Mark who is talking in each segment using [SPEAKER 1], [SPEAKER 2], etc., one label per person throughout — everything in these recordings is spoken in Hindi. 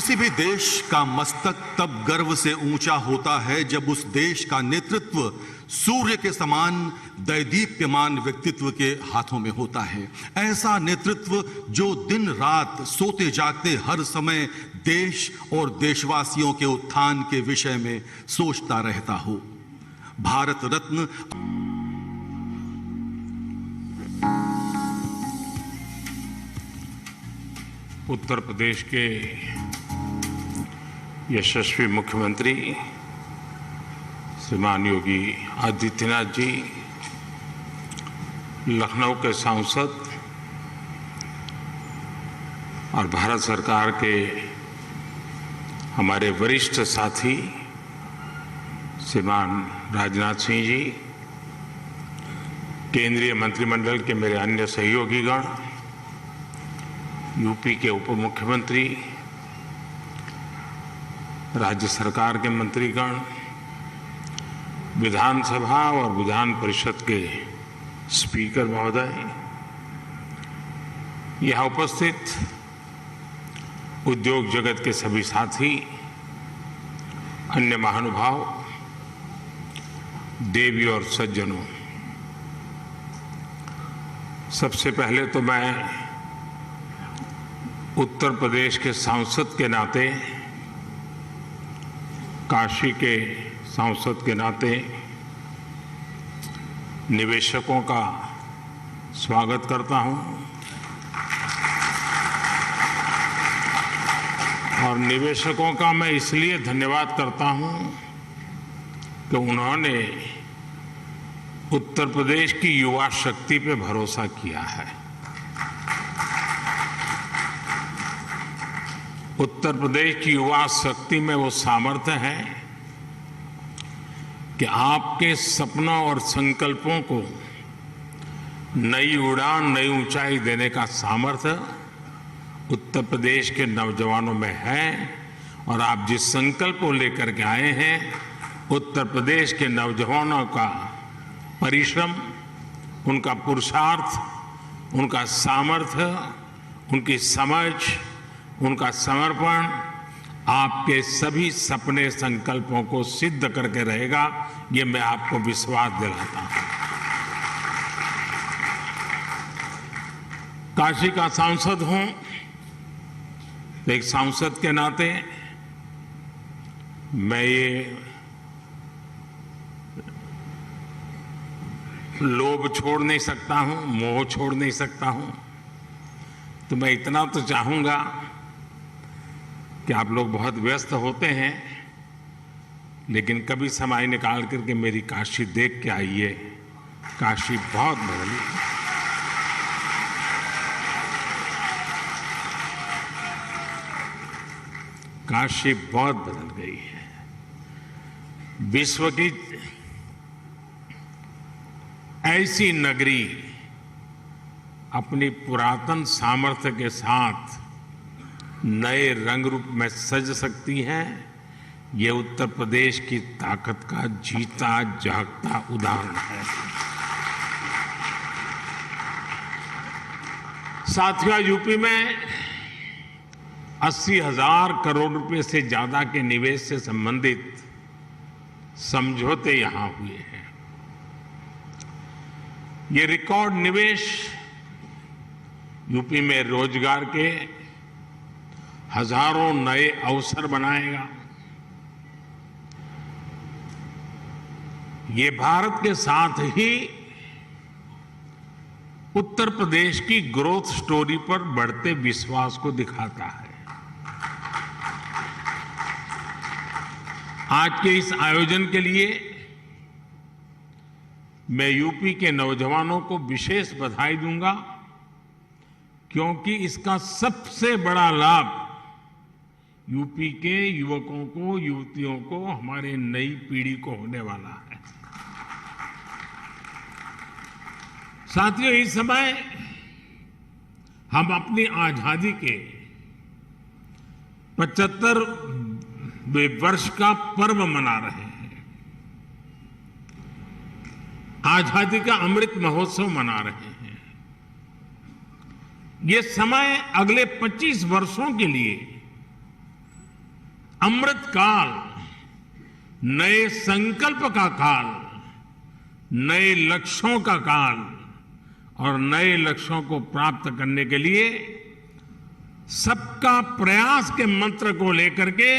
[SPEAKER 1] किसी भी देश का मस्तक तब गर्व से ऊंचा होता है जब उस देश का नेतृत्व सूर्य के समान दैदीप्यमान व्यक्तित्व के हाथों में होता है। ऐसा नेतृत्व जो दिन रात सोते जागते हर समय देश और देशवासियों के उत्थान के विषय में सोचता रहता हो। भारत रत्न
[SPEAKER 2] उत्तर प्रदेश के यशस्वी मुख्यमंत्री श्रीमान योगी आदित्यनाथ जी, लखनऊ के सांसद और भारत सरकार के हमारे वरिष्ठ साथी श्रीमान राजनाथ सिंह जी, केंद्रीय मंत्रिमंडल के मेरे अन्य सहयोगीगण, यूपी के उप मुख्यमंत्री, राज्य सरकार के मंत्रीगण, विधानसभा और विधान परिषद के स्पीकर महोदय, यहाँ उपस्थित उद्योग जगत के सभी साथी, अन्य महानुभाव, देवी और सज्जनों, सबसे पहले तो मैं उत्तर प्रदेश के सांसद के नाते, काशी के सांसद के नाते निवेशकों का स्वागत करता हूं और निवेशकों का मैं इसलिए धन्यवाद करता हूं कि उन्होंने उत्तर प्रदेश की युवा शक्ति पे भरोसा किया है। उत्तर प्रदेश की युवा शक्ति में वो सामर्थ्य है कि आपके सपनों और संकल्पों को नई उड़ान, नई ऊंचाई देने का सामर्थ्य उत्तर प्रदेश के नौजवानों में है। और आप जिस संकल्प को लेकर के आए हैं, उत्तर प्रदेश के नौजवानों का परिश्रम, उनका पुरुषार्थ, उनका सामर्थ्य, उनकी समझ, उनका समर्पण आपके सभी सपने संकल्पों को सिद्ध करके रहेगा, ये मैं आपको विश्वास दिलाता हूं। काशी का सांसद हूं तो एक सांसद के नाते मैं ये लोभ छोड़ नहीं सकता हूं, मोह छोड़ नहीं सकता हूं। तो मैं इतना तो चाहूंगा कि आप लोग बहुत व्यस्त होते हैं, लेकिन कभी समय निकाल करके मेरी काशी देख के आइए। काशी बहुत बदली, काशी बहुत बदल गई है। विश्व की ऐसी नगरी अपनी पुरातन सामर्थ्य के साथ नए रंग रूप में सज सकती है, ये उत्तर प्रदेश की ताकत का जीता जागता उदाहरण है। साथियों, यूपी में 80,000 करोड़ रुपए से ज्यादा के निवेश से संबंधित समझौते यहां हुए हैं। ये रिकॉर्ड निवेश यूपी में रोजगार के हजारों नए अवसर बनाएगा। ये भारत के साथ ही उत्तर प्रदेश की ग्रोथ स्टोरी पर बढ़ते विश्वास को दिखाता है। आज के इस आयोजन के लिए मैं यूपी के नौजवानों को विशेष बधाई दूंगा, क्योंकि इसका सबसे बड़ा लाभ यूपी के युवकों को, युवतियों को, हमारे नई पीढ़ी को होने वाला है। साथियों, इस समय हम अपनी आजादी के 75वें वर्ष का पर्व मना रहे हैं। आजादी का अमृत महोत्सव मना रहे हैं। ये समय अगले 25 वर्षों के लिए अमृत काल नए संकल्प का काल, नए लक्ष्यों का काल और नए लक्ष्यों को प्राप्त करने के लिए सबका प्रयास के मंत्र को लेकर के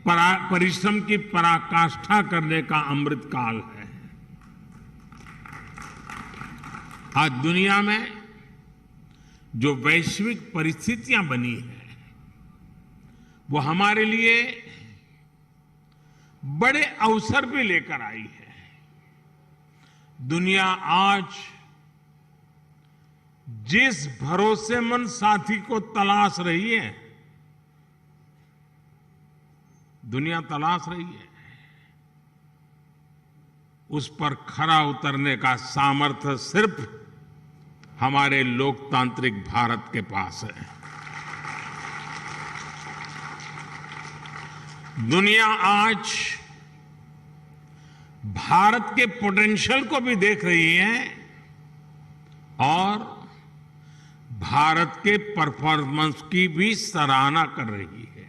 [SPEAKER 2] परिश्रम की पराकाष्ठा करने का अमृत काल है। आज दुनिया में जो वैश्विक परिस्थितियां बनी हैं वो हमारे लिए बड़े अवसर भी लेकर आई है। दुनिया आज जिस भरोसेमंद साथी को तलाश रही है, दुनिया तलाश रही है, उस पर खरा उतरने का सामर्थ्य सिर्फ हमारे लोकतांत्रिक भारत के पास है। दुनिया आज भारत के पोटेंशियल को भी देख रही है और भारत के परफॉर्मेंस की भी सराहना कर रही है।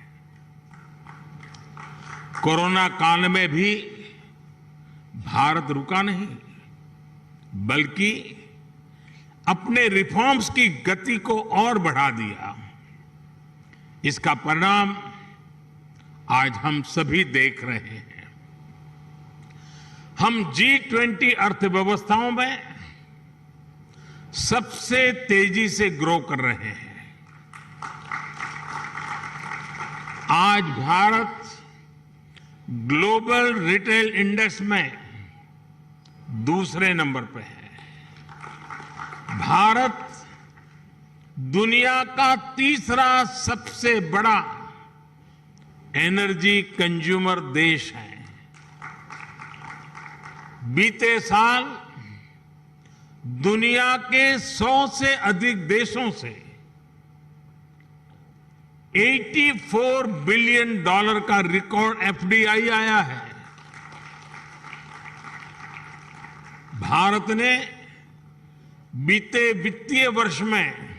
[SPEAKER 2] कोरोना काल में भी भारत रुका नहीं, बल्कि अपने रिफॉर्म्स की गति को और बढ़ा दिया। इसका परिणाम आज हम सभी देख रहे हैं। हम G20 अर्थव्यवस्थाओं में सबसे तेजी से ग्रो कर रहे हैं। आज भारत ग्लोबल रिटेल इंडेक्स में दूसरे नंबर पर है। भारत दुनिया का तीसरा सबसे बड़ा एनर्जी कंज्यूमर देश है। बीते साल दुनिया के 100 से अधिक देशों से $84 बिलियन का रिकॉर्ड FDI आया है। भारत ने बीते वित्तीय वर्ष में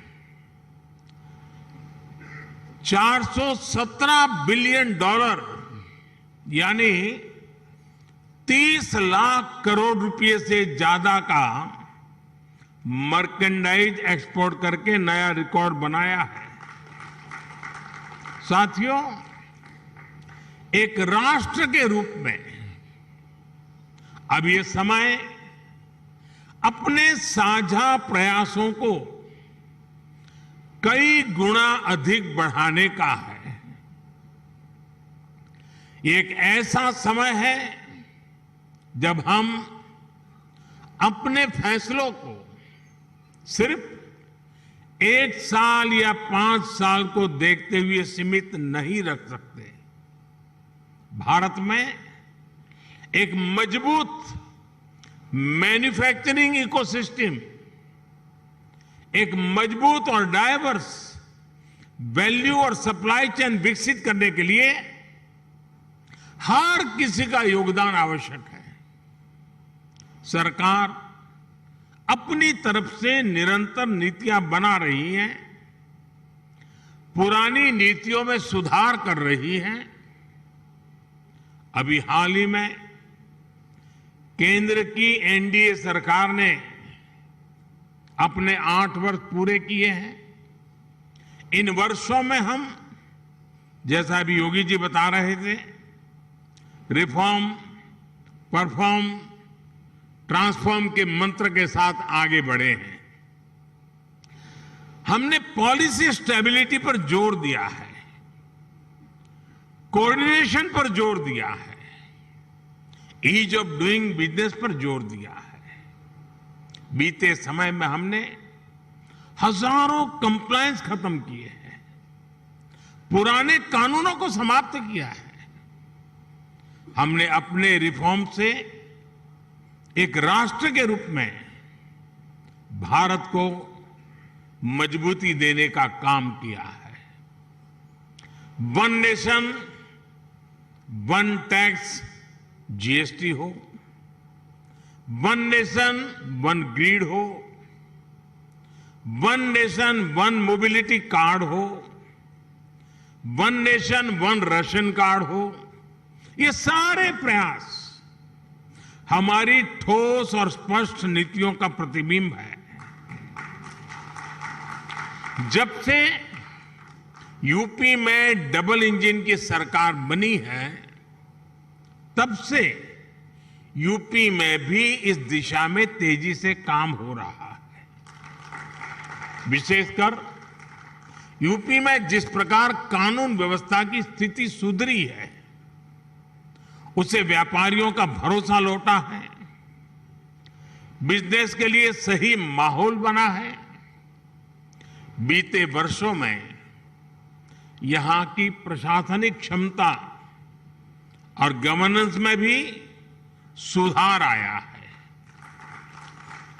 [SPEAKER 2] $417 बिलियन यानी 30 लाख करोड़ रुपए से ज्यादा का मर्केंडाइज एक्सपोर्ट करके नया रिकॉर्ड बनाया है। साथियों, एक राष्ट्र के रूप में अब ये समय अपने साझा प्रयासों को कई गुना अधिक बढ़ाने का है। ये एक ऐसा समय है जब हम अपने फैसलों को सिर्फ 1 साल या 5 साल को देखते हुए सीमित नहीं रख सकते। भारत में एक मजबूत मैन्युफैक्चरिंग इकोसिस्टम, एक मजबूत और डाइवर्स वैल्यू और सप्लाई चेन विकसित करने के लिए हर किसी का योगदान आवश्यक है। सरकार अपनी तरफ से निरंतर नीतियां बना रही है, पुरानी नीतियों में सुधार कर रही है। अभी हाल ही में केंद्र की एनडीए सरकार ने अपने 8 वर्ष पूरे किए हैं। इन वर्षों में हम, जैसा अभी योगी जी बता रहे थे, रिफॉर्म, परफॉर्म, ट्रांसफॉर्म के मंत्र के साथ आगे बढ़े हैं। हमने पॉलिसी स्टेबिलिटी पर जोर दिया है, कोऑर्डिनेशन पर जोर दिया है, ईज ऑफ डूइंग बिजनेस पर जोर दिया है। बीते समय में हमने हजारों कंप्लायंस खत्म किए हैं, पुराने कानूनों को समाप्त किया है। हमने अपने रिफॉर्म से एक राष्ट्र के रूप में भारत को मजबूती देने का काम किया है। One nation, one tax GST हो, वन नेशन वन ग्रिड हो, one nation one mobility card हो, one nation one ration card हो, ये सारे प्रयास हमारी ठोस और स्पष्ट नीतियों का प्रतिबिंब है। जब से यूपी में डबल इंजन की सरकार बनी है, तब से यूपी में भी इस दिशा में तेजी से काम हो रहा है। विशेषकर यूपी में जिस प्रकार कानून व्यवस्था की स्थिति सुधरी है, उससे व्यापारियों का भरोसा लौटा है, बिजनेस के लिए सही माहौल बना है। बीते वर्षों में यहां की प्रशासनिक क्षमता और गवर्नेंस में भी सुधार आया है।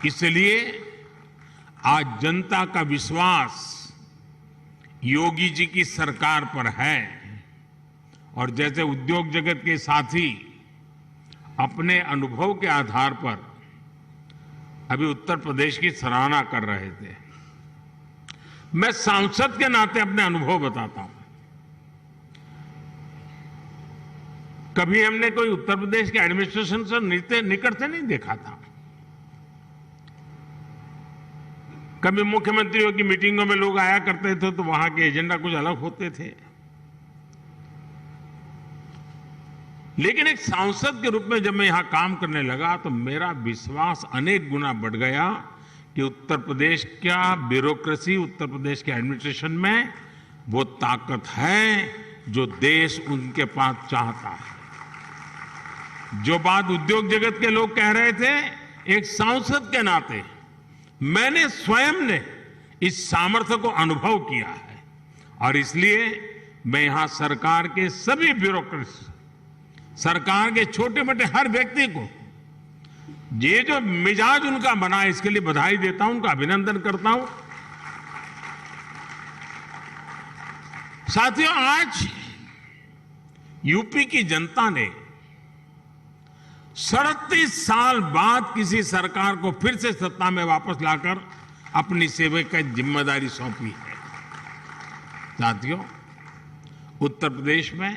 [SPEAKER 2] इसलिए आज जनता का विश्वास योगी जी की सरकार पर है और जैसे उद्योग जगत के साथी अपने अनुभव के आधार पर अभी उत्तर प्रदेश की सराहना कर रहे थे, मैं सांसद के नाते अपने अनुभव बताता हूं। कभी हमने कोई उत्तर प्रदेश के एडमिनिस्ट्रेशन से निकट से नहीं देखा था। कभी मुख्यमंत्रियों की मीटिंगों में लोग आया करते थे तो वहां के एजेंडा कुछ अलग होते थे, लेकिन एक सांसद के रूप में जब मैं यहां काम करने लगा तो मेरा विश्वास अनेक गुना बढ़ गया कि उत्तर प्रदेश का ब्यूरोक्रेसी, उत्तर प्रदेश के एडमिनिस्ट्रेशन में वो ताकत है जो देश उनके पास चाहता है। जो बात उद्योग जगत के लोग कह रहे थे, एक सांसद के नाते मैंने स्वयं ने इस सामर्थ्य को अनुभव किया है और इसलिए मैं यहां सरकार के सभी ब्यूरोक्रेट्स, सरकार के छोटे मोटे हर व्यक्ति को ये जो मिजाज उनका बना है, इसके लिए बधाई देता हूं, उनका अभिनंदन करता हूं। साथियों, आज यूपी की जनता ने 37 साल बाद किसी सरकार को फिर से सत्ता में वापस लाकर अपनी सेवा की जिम्मेदारी सौंपी है। साथियों, उत्तर प्रदेश में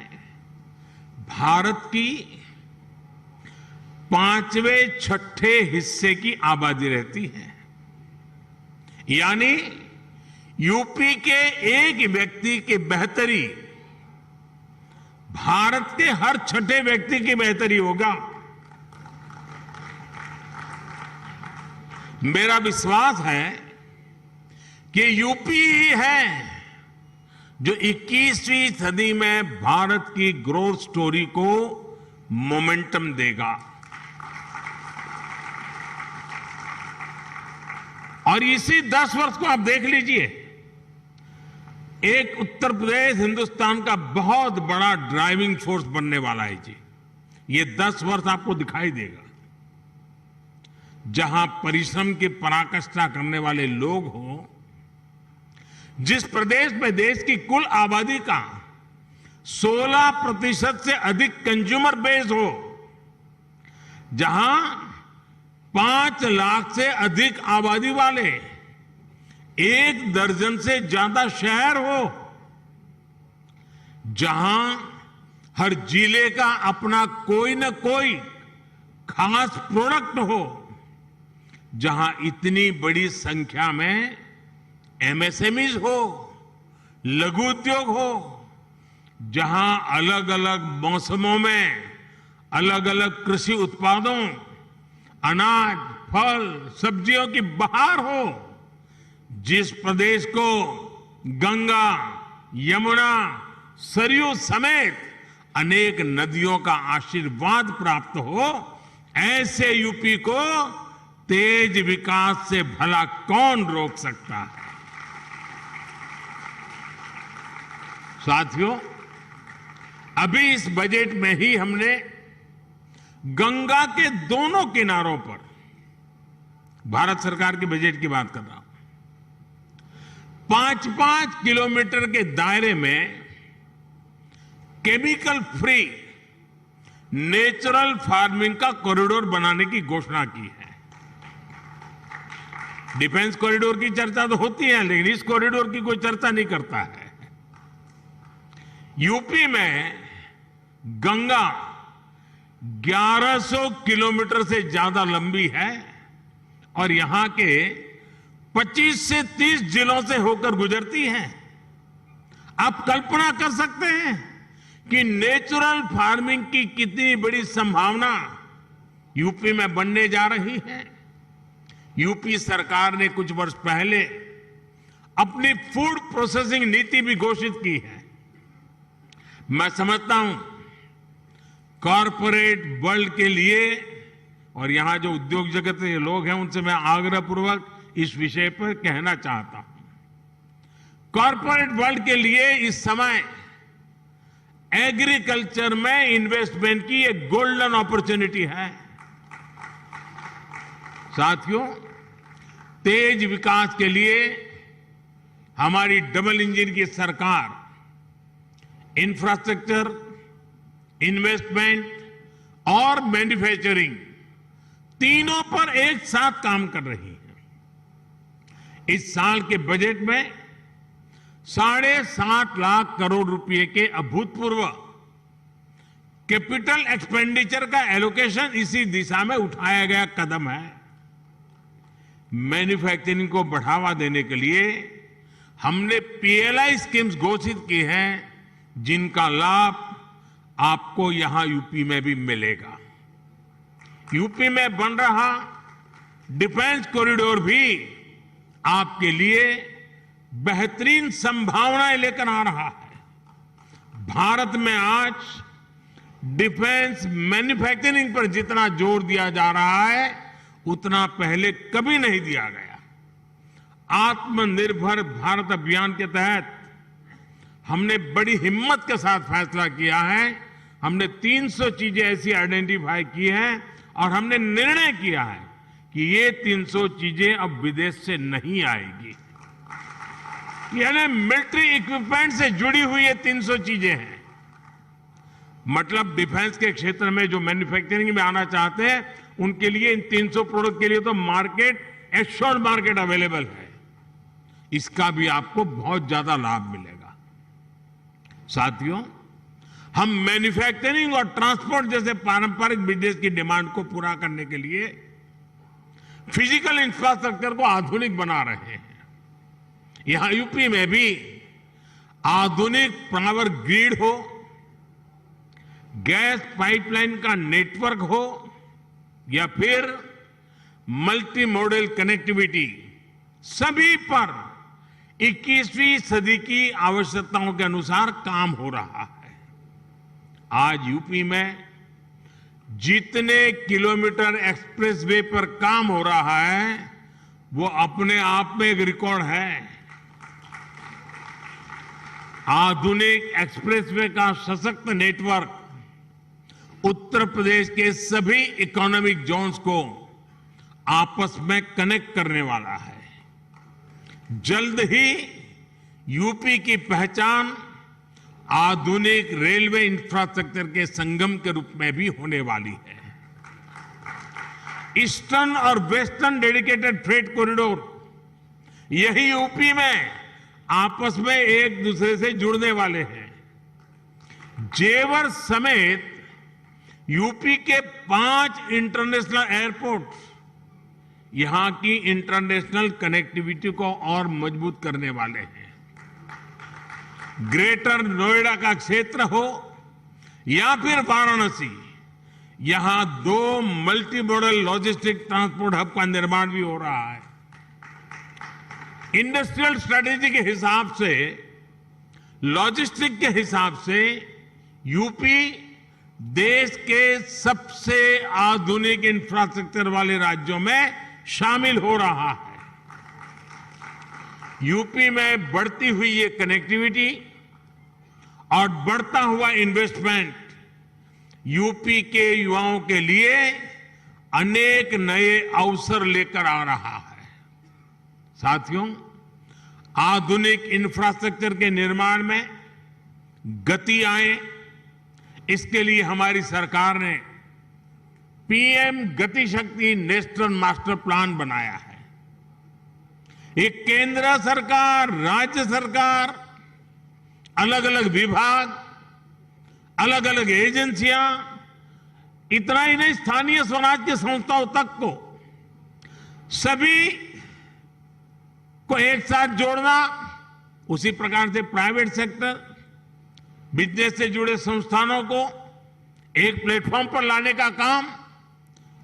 [SPEAKER 2] भारत की 5वें छठे हिस्से की आबादी रहती है, यानी यूपी के एक व्यक्ति की बेहतरी भारत के हर छठे व्यक्ति की बेहतरी होगा। मेरा विश्वास है कि यूपी ही है जो 21वीं सदी में भारत की ग्रोथ स्टोरी को मोमेंटम देगा। और इसी 10 वर्ष को आप देख लीजिए, एक उत्तर प्रदेश हिंदुस्तान का बहुत बड़ा ड्राइविंग फोर्स बनने वाला है जी। ये 10 वर्ष आपको दिखाई देगा, जहां परिश्रम की पराकाष्ठा करने वाले लोग हों, जिस प्रदेश में देश की कुल आबादी का 16% से अधिक कंज्यूमर बेस हो, जहां 5 लाख से अधिक आबादी वाले 1 दर्जन से ज्यादा शहर हो, जहां हर जिले का अपना कोई न कोई खास प्रोडक्ट हो, जहां इतनी बड़ी संख्या में एमएसएमईज हो, लघु उद्योग हो, जहां अलग अलग मौसमों में अलग अलग कृषि उत्पादों, अनाज, फल, सब्जियों की बहार हो, जिस प्रदेश को गंगा, यमुना, सरयू समेत अनेक नदियों का आशीर्वाद प्राप्त हो, ऐसे यूपी को तेज विकास से भला कौन रोक सकता है। साथियों, अभी इस बजट में ही हमने गंगा के दोनों किनारों पर, भारत सरकार के बजट की बात कर रहा हूं, 5-5 किलोमीटर के दायरे में केमिकल फ्री नेचुरल फार्मिंग का कॉरिडोर बनाने की घोषणा की है। डिफेंस कॉरिडोर की चर्चा तो होती है, लेकिन इस कॉरिडोर की कोई चर्चा नहीं करता है। यूपी में गंगा 1100 किलोमीटर से ज्यादा लंबी है और यहां के 25 से 30 जिलों से होकर गुजरती है। आप कल्पना कर सकते हैं कि नेचुरल फार्मिंग की कितनी बड़ी संभावना यूपी में बनने जा रही है। यूपी सरकार ने कुछ वर्ष पहले अपनी फूड प्रोसेसिंग नीति भी घोषित की है। मैं समझता हूं कॉरपोरेट वर्ल्ड के लिए, और यहां जो उद्योग जगत के लोग हैं उनसे मैं आग्रहपूर्वक इस विषय पर कहना चाहता हूं। कॉरपोरेट वर्ल्ड के लिए इस समय एग्रीकल्चर में इन्वेस्टमेंट की एक गोल्डन अपॉर्चुनिटी है। साथियों, तेज विकास के लिए हमारी डबल इंजन की सरकार इंफ्रास्ट्रक्चर, इन्वेस्टमेंट और मैन्युफैक्चरिंग तीनों पर एक साथ काम कर रही है। इस साल के बजट में 7.5 लाख करोड़ रुपए के अभूतपूर्व कैपिटल एक्सपेंडिचर का एलोकेशन इसी दिशा में उठाया गया कदम है। मैन्युफैक्चरिंग को बढ़ावा देने के लिए हमने पीएलआई स्कीम्स घोषित की हैं, जिनका लाभ आपको यहां यूपी में भी मिलेगा। यूपी में बन रहा डिफेंस कॉरिडोर भी आपके लिए बेहतरीन संभावनाएं लेकर आ रहा है। भारत में आज डिफेंस मैन्युफैक्चरिंग पर जितना जोर दिया जा रहा है उतना पहले कभी नहीं दिया गया। आत्मनिर्भर भारत अभियान के तहत हमने बड़ी हिम्मत के साथ फैसला किया है। हमने 300 चीजें ऐसी आइडेंटिफाई की हैं और हमने निर्णय किया है कि ये 300 चीजें अब विदेश से नहीं आएगी। यानी मिलिट्री इक्विपमेंट से जुड़ी हुई ये 300 चीजें हैं। मतलब डिफेंस के क्षेत्र में जो मैन्युफैक्चरिंग में आना चाहते हैं उनके लिए इन 300 प्रोडक्ट के लिए तो मार्केट, एश्योर्ड मार्केट अवेलेबल है। इसका भी आपको बहुत ज्यादा लाभ मिलेगा। साथियों, हम मैन्युफैक्चरिंग और ट्रांसपोर्ट जैसे पारंपरिक बिजनेस की डिमांड को पूरा करने के लिए फिजिकल इंफ्रास्ट्रक्चर को आधुनिक बना रहे हैं। यहां यूपी में भी आधुनिक पावर ग्रिड हो, गैस पाइपलाइन का नेटवर्क हो या फिर मल्टी मॉडल कनेक्टिविटी, सभी पर 21वीं सदी की आवश्यकताओं के अनुसार काम हो रहा है। आज यूपी में जितने किलोमीटर एक्सप्रेसवे पर काम हो रहा है वो अपने आप में एक रिकॉर्ड है। आधुनिक एक्सप्रेसवे का सशक्त नेटवर्क उत्तर प्रदेश के सभी इकोनॉमिक जोन्स को आपस में कनेक्ट करने वाला है। जल्द ही ईपी की पहचान आधुनिक रेलवे इंफ्रास्ट्रक्चर के संगम के रूप में भी होने वाली है। ईस्टर्न और वेस्टर्न डेडिकेटेड फ्रेट कॉरिडोर यही यूपी में आपस में एक दूसरे से जुड़ने वाले हैं। जेवर समेत यूपी के 5 इंटरनेशनल एयरपोर्ट यहां की इंटरनेशनल कनेक्टिविटी को और मजबूत करने वाले हैं। ग्रेटर नोएडा का क्षेत्र हो या फिर वाराणसी, यहां 2 multi modal logistic transport hub का निर्माण भी हो रहा है। इंडस्ट्रियल स्ट्रेटेजी के हिसाब से, लॉजिस्टिक के हिसाब से यूपी देश के सबसे आधुनिक इंफ्रास्ट्रक्चर वाले राज्यों में शामिल हो रहा है। यूपी में बढ़ती हुई ये कनेक्टिविटी और बढ़ता हुआ इन्वेस्टमेंट यूपी के युवाओं के लिए अनेक नए अवसर लेकर आ रहा है। साथियों, आधुनिक इंफ्रास्ट्रक्चर के निर्माण में गति आए, इसके लिए हमारी सरकार ने पीएम गति शक्ति नेशनल मास्टर प्लान बनाया है। एक केंद्र सरकार, राज्य सरकार, अलग अलग विभाग अलग अलग एजेंसियां, इतना ही नहीं, स्थानीय स्वराज की संस्थाओं तक को, सभी को एक साथ जोड़ना, उसी प्रकार से प्राइवेट सेक्टर, बिजनेस से जुड़े संस्थानों को एक प्लेटफॉर्म पर लाने का काम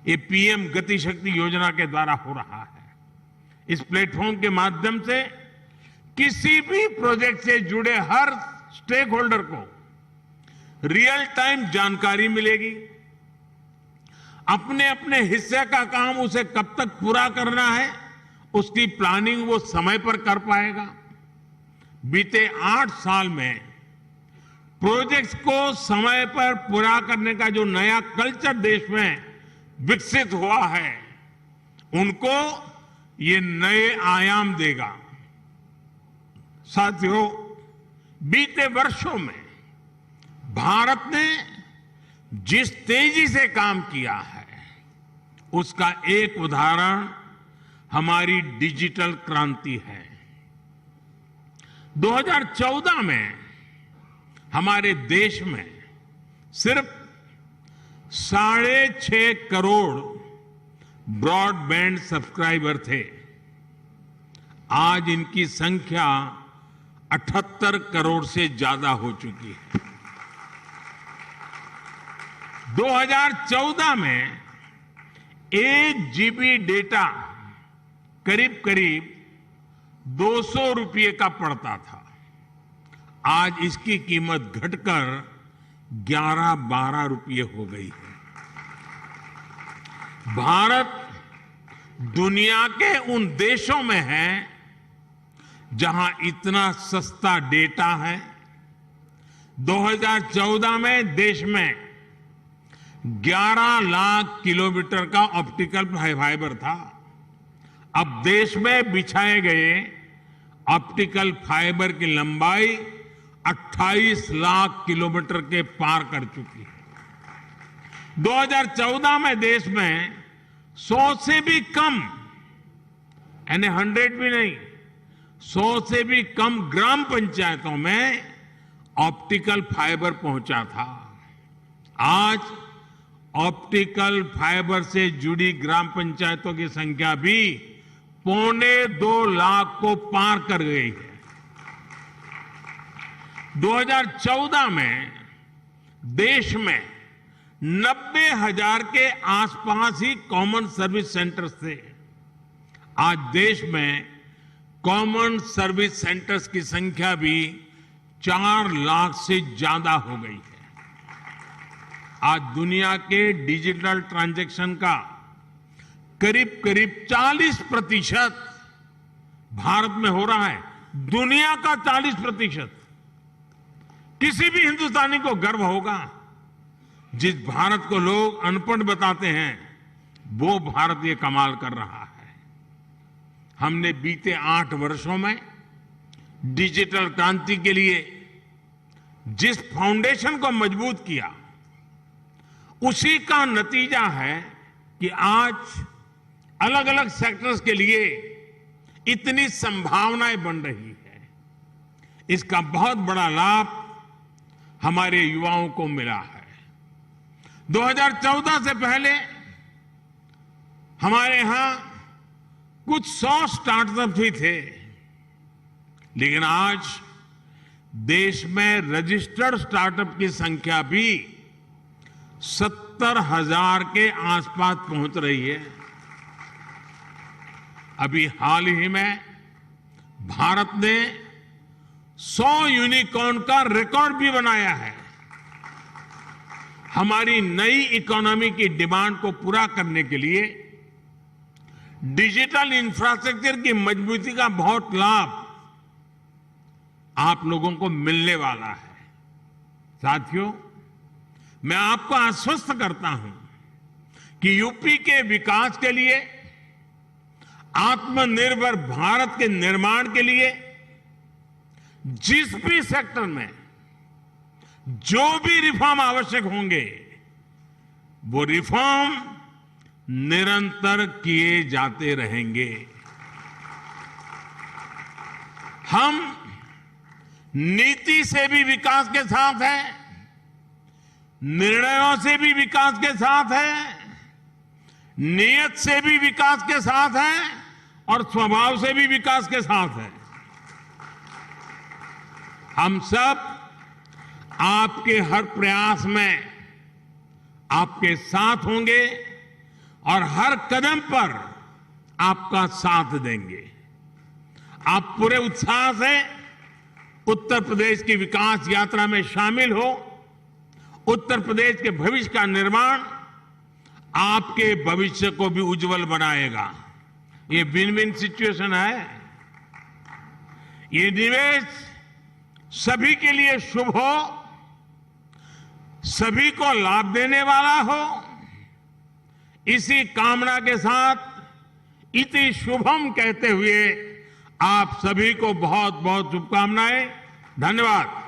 [SPEAKER 2] ये पीएम गति शक्ति योजना के द्वारा हो रहा है। इस प्लेटफॉर्म के माध्यम से किसी भी प्रोजेक्ट से जुड़े हर स्टेक होल्डर को रियल टाइम जानकारी मिलेगी, अपने अपने हिस्से का काम उसे कब तक पूरा करना है उसकी प्लानिंग वो समय पर कर पाएगा। बीते 8 साल में प्रोजेक्ट्स को समय पर पूरा करने का जो नया कल्चर देश में विकसित हुआ है, उनको ये नए आयाम देगा। साथियों, बीते वर्षों में भारत ने जिस तेजी से काम किया है, उसका एक उदाहरण हमारी डिजिटल क्रांति है। 2014 में हमारे देश में सिर्फ 6.5 करोड़ ब्रॉडबैंड सब्सक्राइबर थे। आज इनकी संख्या 78 करोड़ से ज्यादा हो चुकी है। 2014 में 1 जीबी डेटा करीब करीब 200 रुपये का पड़ता था। आज इसकी कीमत घटकर 11-12 रुपये हो गई है। भारत दुनिया के उन देशों में है जहां इतना सस्ता डेटा है। 2014 में देश में 11 लाख किलोमीटर का ऑप्टिकल फाइबर था। अब देश में बिछाए गए ऑप्टिकल फाइबर की लंबाई 28 लाख किलोमीटर के पार कर चुकी है। 2014 में देश में 100 से भी कम, यानी 100 भी नहीं, 100 से भी कम ग्राम पंचायतों में ऑप्टिकल फाइबर पहुंचा था। आज ऑप्टिकल फाइबर से जुड़ी ग्राम पंचायतों की संख्या भी 2.25 लाख को पार कर गई है। 2014 में देश में 90,000 के आसपास ही कॉमन सर्विस सेंटर्स थे। आज देश में कॉमन सर्विस सेंटर्स की संख्या भी 4 लाख से ज्यादा हो गई है। आज दुनिया के डिजिटल ट्रांजैक्शन का करीब करीब 40% भारत में हो रहा है। दुनिया का 40%। किसी भी हिंदुस्तानी को गर्व होगा। जिस भारत को लोग अनपढ़ बताते हैं, वो भारत ये कमाल कर रहा है। हमने बीते 8 वर्षों में डिजिटल क्रांति के लिए जिस फाउंडेशन को मजबूत किया, उसी का नतीजा है कि आज अलग अलग सेक्टर्स के लिए इतनी संभावनाएं बन रही है। इसका बहुत बड़ा लाभ हमारे युवाओं को मिला है। 2014 से पहले हमारे यहां कुछ 100 स्टार्टअप ही थे, लेकिन आज देश में रजिस्टर्ड स्टार्टअप की संख्या भी 70,000 के आसपास पहुंच रही है। अभी हाल ही में भारत ने 100 यूनिकॉर्न का रिकॉर्ड भी बनाया है। हमारी नई इकोनॉमी की डिमांड को पूरा करने के लिए डिजिटल इंफ्रास्ट्रक्चर की मजबूती का बहुत लाभ आप लोगों को मिलने वाला है। साथियों, मैं आपको आश्वस्त करता हूं कि यूपी के विकास के लिए, आत्मनिर्भर भारत के निर्माण के लिए जिस भी सेक्टर में जो भी रिफॉर्म आवश्यक होंगे, वो रिफॉर्म निरंतर किए जाते रहेंगे। हम नीति से भी विकास के साथ हैं, निर्णयों से भी विकास के साथ है, नियत से भी विकास के साथ है और स्वभाव से भी विकास के साथ है। हम सब आपके हर प्रयास में आपके साथ होंगे और हर कदम पर आपका साथ देंगे। आप पूरे उत्साह से उत्तर प्रदेश की विकास यात्रा में शामिल हो। उत्तर प्रदेश के भविष्य का निर्माण आपके भविष्य को भी उज्जवल बनाएगा। ये विन विन सिचुएशन है। ये निवेश सभी के लिए शुभ हो, सभी को लाभ देने वाला हो। इसी कामना के साथ इति शुभम कहते हुए आप सभी को बहुत बहुत शुभकामनाएं। धन्यवाद।